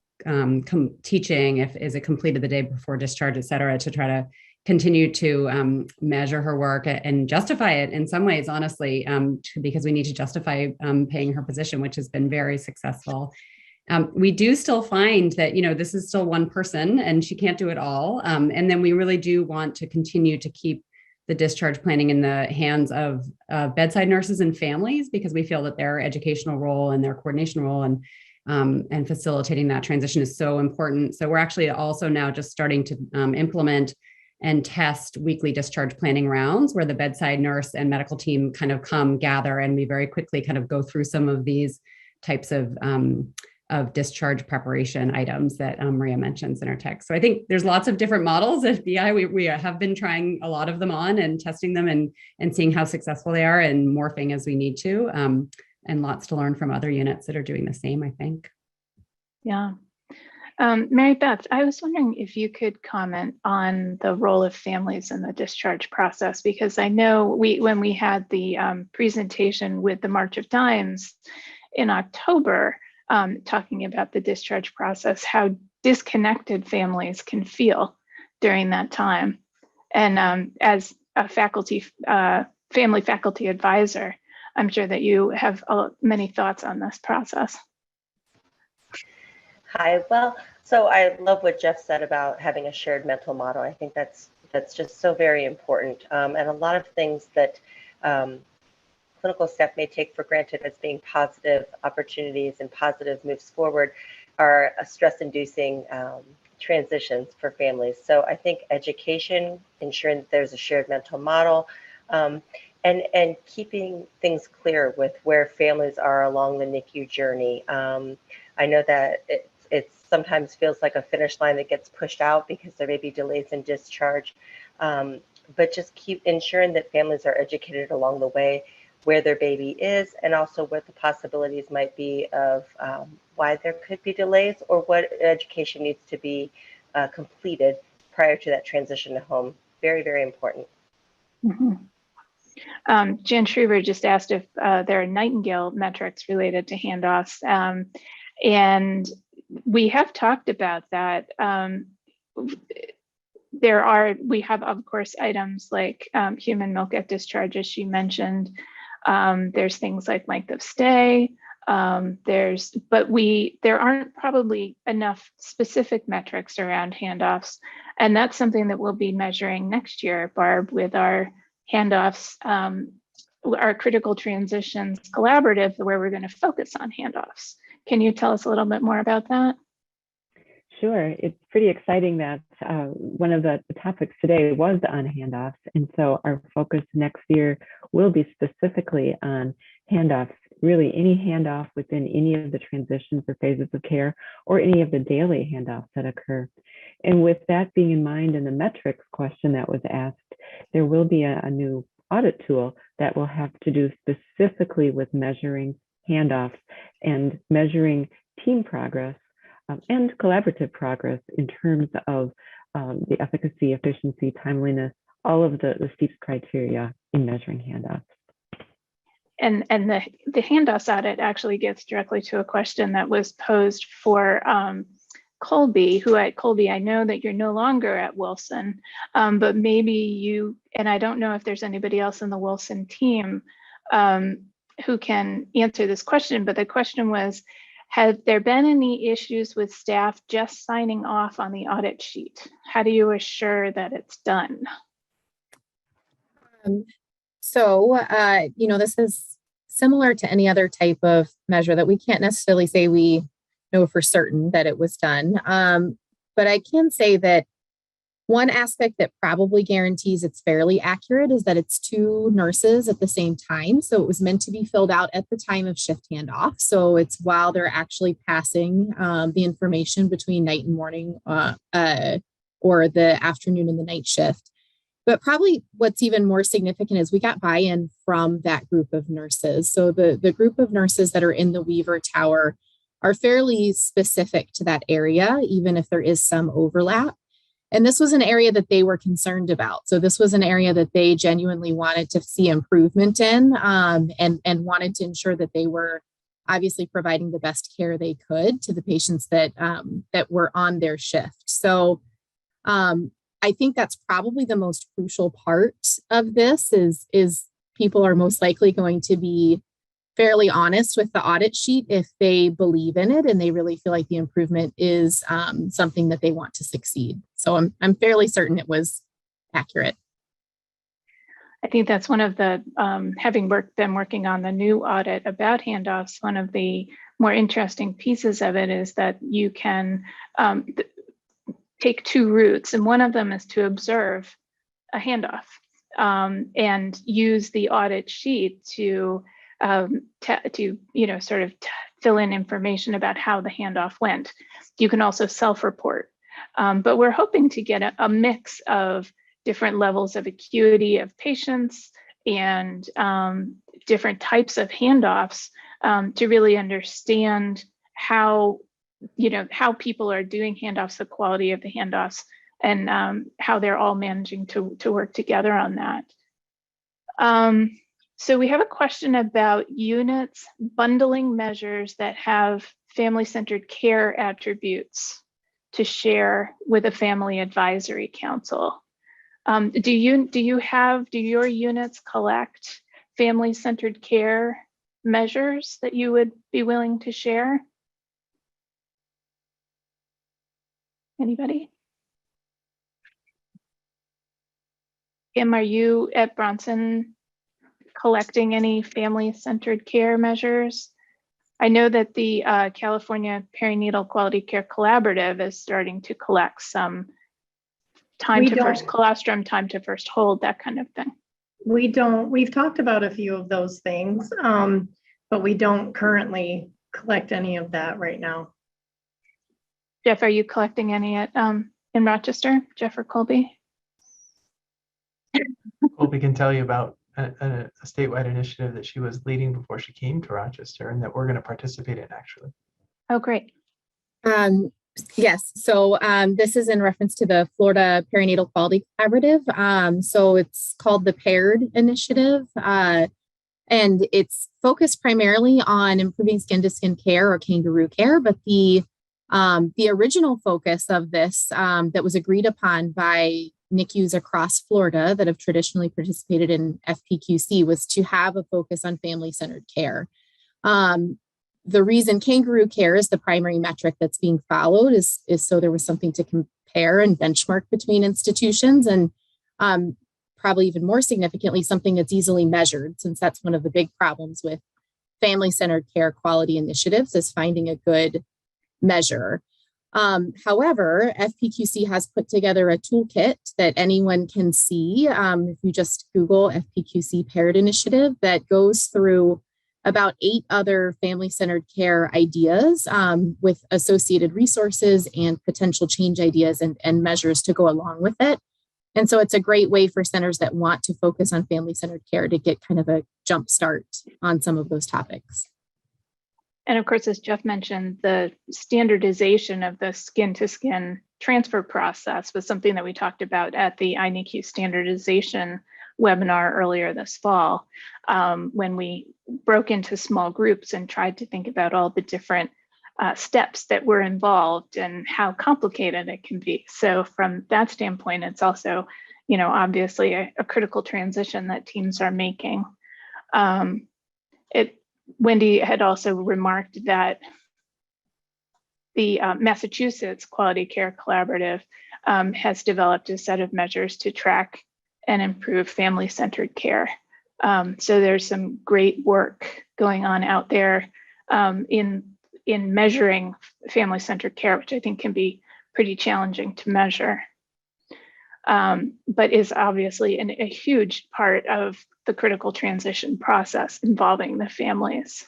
teaching, is it completed the day before discharge, et cetera, to try to continue to measure her work and justify it in some ways, honestly, because we need to justify paying her position, which has been very successful. We do still find that, this is still one person and she can't do it all. And then we really do want to continue to keep the discharge planning in the hands of bedside nurses and families, because we feel that their educational role and their coordination role and facilitating that transition is so important. So we're actually also now just starting to implement and test weekly discharge planning rounds where the bedside nurse and medical team kind of come gather, and we very quickly kind of go through some of these types of discharge preparation items that Maria mentions in her text. So I think there's lots of different models at BI. We have been trying a lot of them on and testing them and seeing how successful they are and morphing as we need to, and lots to learn from other units that are doing the same, I think. Yeah. Mary Beth, I was wondering if you could comment on the role of families in the discharge process, because I know when we had the presentation with the March of Dimes in October, talking about the discharge process, how disconnected families can feel during that time. And as a family faculty advisor, I'm sure that you have many thoughts on this process. Hi, well, so I love what Jeff said about having a shared mental model. I think that's just so very important. And a lot of things that clinical staff may take for granted as being positive opportunities and positive moves forward are stress-inducing transitions for families. So I think education, ensuring that there's a shared mental model, and keeping things clear with where families are along the NICU journey. I know that it sometimes feels like a finish line that gets pushed out because there may be delays in discharge, but just keep ensuring that families are educated along the way where their baby is, and also what the possibilities might be of why there could be delays, or what education needs to be completed prior to that transition to home. Very, very important. Mm-hmm. Jan Shriver just asked if there are Nightingale metrics related to handoffs. And we have talked about that. We have, of course, items like human milk at discharge, as she mentioned. There's things like length of stay. There aren't probably enough specific metrics around handoffs. And that's something that we'll be measuring next year, Barb, with our handoffs, our critical transitions collaborative, where we're going to focus on handoffs. Can you tell us a little bit more about that? Sure. It's pretty exciting that one of the topics today was on handoffs. And so our focus next year will be specifically on handoffs, really any handoff within any of the transitions or phases of care, or any of the daily handoffs that occur. And with that being in mind, and the metrics question that was asked, there will be a new audit tool that will have to do specifically with measuring handoffs and measuring team progress and collaborative progress in terms of the efficacy, efficiency, timeliness, all of the STEEPS criteria in measuring handoffs. And the handoffs audit actually gets directly to a question that was posed for Colby, Colby, I know that you're no longer at Wilson, but maybe you, and I don't know if there's anybody else in the Wilson team who can answer this question, but the question was, have there been any issues with staff just signing off on the audit sheet? How do you assure that it's done? This is similar to any other type of measure that we can't necessarily say we know for certain that it was done. But I can say that one aspect that probably guarantees it's fairly accurate is that it's 2 nurses at the same time. So it was meant to be filled out at the time of shift handoff. So it's while they're actually passing the information between night and morning or the afternoon and the night shift. But probably what's even more significant is we got buy-in from that group of nurses. So the group of nurses that are in the Weaver Tower are fairly specific to that area, even if there is some overlap. And this was an area that they were concerned about. So this was an area that they genuinely wanted to see improvement in, and wanted to ensure that they were obviously providing the best care they could to the patients that were on their shift. So I think that's probably the most crucial part of this is people are most likely going to be fairly honest with the audit sheet if they believe in it and they really feel like the improvement is something that they want to succeed. So I'm fairly certain it was accurate. I think that's one of the, having been working on the new audit about handoffs, one of the more interesting pieces of it is that you can take 2 routes, and one of them is to observe a handoff and use the audit sheet to fill in information about how the handoff went. You can also self-report, but we're hoping to get a mix of different levels of acuity of patients and different types of handoffs to really understand how people are doing handoffs, the quality of the handoffs, and how they're all managing to work together on that. So we have a question about units bundling measures that have family-centered care attributes to share with a family advisory council. Do your units collect family-centered care measures that you would be willing to share? Anybody? Kim, are you at Bronson collecting any family-centered care measures? I know that the California Perinatal Quality Care Collaborative is starting to collect some time to first colostrum, time to first hold, that kind of thing. We've talked about a few of those things, but we don't currently collect any of that right now. Jeff, are you collecting any at in Rochester? Jeff or Colby? Colby can tell you about a statewide initiative that she was leading before she came to Rochester and that we're going to participate in, actually. Oh, great. Yes. So this is in reference to the Florida Perinatal Quality Collaborative. So it's called the PAIRED Initiative. And it's focused primarily on improving skin-to-skin care or kangaroo care. But the original focus of this that was agreed upon by NICUs across Florida that have traditionally participated in FPQC was to have a focus on family-centered care. The reason kangaroo care is the primary metric that's being followed is so there was something to compare and benchmark between institutions, and probably even more significantly, something that's easily measured, since that's one of the big problems with family-centered care quality initiatives is finding a good measure. However, FPQC has put together a toolkit that anyone can see. If you just Google FPQC PAIRED Initiative, that goes through about 8 other family-centered care ideas with associated resources and potential change ideas and measures to go along with it. And so it's a great way for centers that want to focus on family-centered care to get kind of a jump start on some of those topics. And of course, as Jeff mentioned, the standardization of the skin-to-skin transfer process was something that we talked about at the iNICQ standardization webinar earlier this fall, when we broke into small groups and tried to think about all the different steps that were involved and how complicated it can be. So from that standpoint, it's also, obviously a critical transition that teams are making. Wendy had also remarked that the Massachusetts Quality Care Collaborative has developed a set of measures to track and improve family-centered care. So there's some great work going on out there in measuring family-centered care, which I think can be pretty challenging to measure, but is obviously a huge part of the critical transition process involving the families.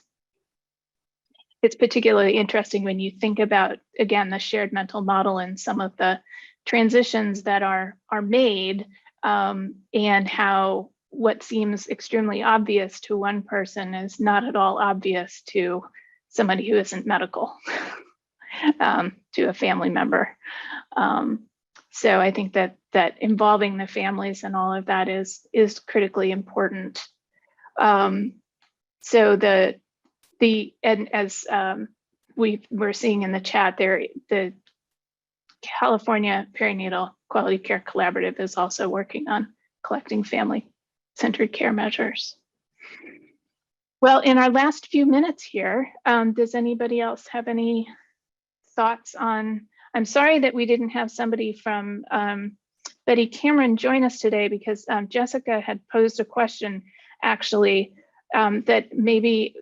It's particularly interesting when you think about, again, the shared mental model and some of the transitions that are made, and how what seems extremely obvious to one person is not at all obvious to somebody who isn't medical, to a family member. So I think that involving the families and all of that is critically important. So and as we're seeing in the chat there, the California Perinatal Quality Care Collaborative is also working on collecting family-centered care measures. Well, in our last few minutes here, does anybody else have any thoughts on, I'm sorry that we didn't have somebody from Betty Cameron join us today, because Jessica had posed a question actually that maybe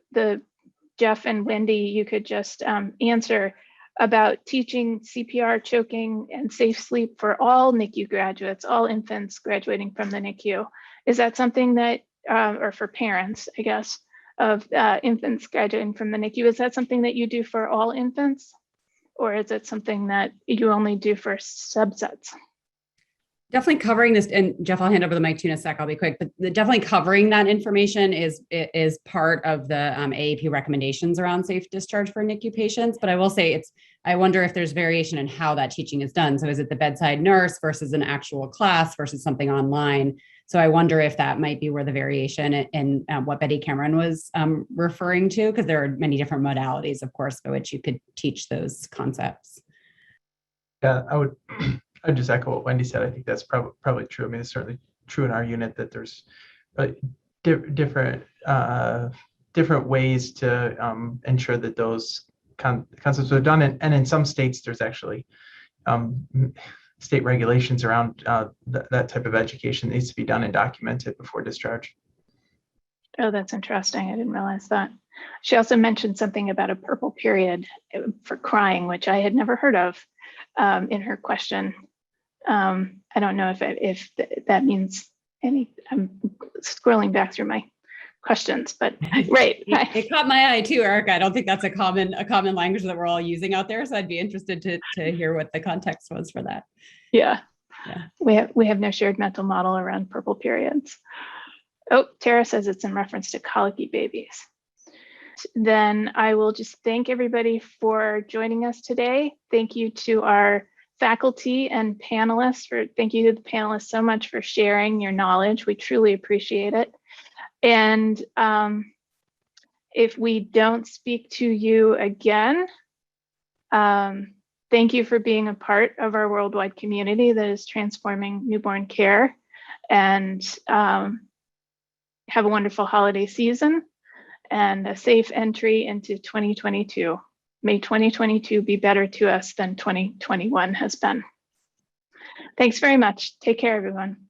Jeff and Wendy, you could just answer about teaching CPR, choking, and safe sleep for all NICU graduates, all infants graduating from the NICU. Is that something that, or for parents, I guess, of infants graduating from the NICU, is that something that you do for all infants? Or is it something that you only do for subsets? Definitely covering this, and Jeff, I'll hand over the mic to you in a sec. I'll be quick, but definitely covering that information is part of the AAP recommendations around safe discharge for NICU patients. But I will say I wonder if there's variation in how that teaching is done. So is it the bedside nurse versus an actual class versus something online? So I wonder if that might be where the variation in what Betty Cameron was referring to, because there are many different modalities, of course, by which you could teach those concepts. Yeah, I'd just echo what Wendy said. I think that's probably true. I mean, it's certainly true in our unit that there's different ways to ensure that those concepts are done. And in some states, there's actually state regulations around that type of education needs to be done and documented before discharge. Oh, that's interesting. I didn't realize that. She also mentioned something about a purple period for crying, which I had never heard of in her question. I don't know if that means any. I'm scrolling back through my questions, but right. It caught my eye too, Erica. I don't think that's a common language that we're all using out there. So I'd be interested to hear what the context was for that. Yeah. We have no shared mental model around purple periods. Oh, Tara says it's in reference to colicky babies. then I will just thank everybody for joining us today. Thank you to our faculty and panelists thank you to the panelists so much for sharing your knowledge. We truly appreciate it. And if we don't speak to you again, thank you for being a part of our worldwide community that is transforming newborn care. And have a wonderful holiday season and a safe entry into 2022. May 2022 be better to us than 2021 has been. Thanks very much. Take care, everyone.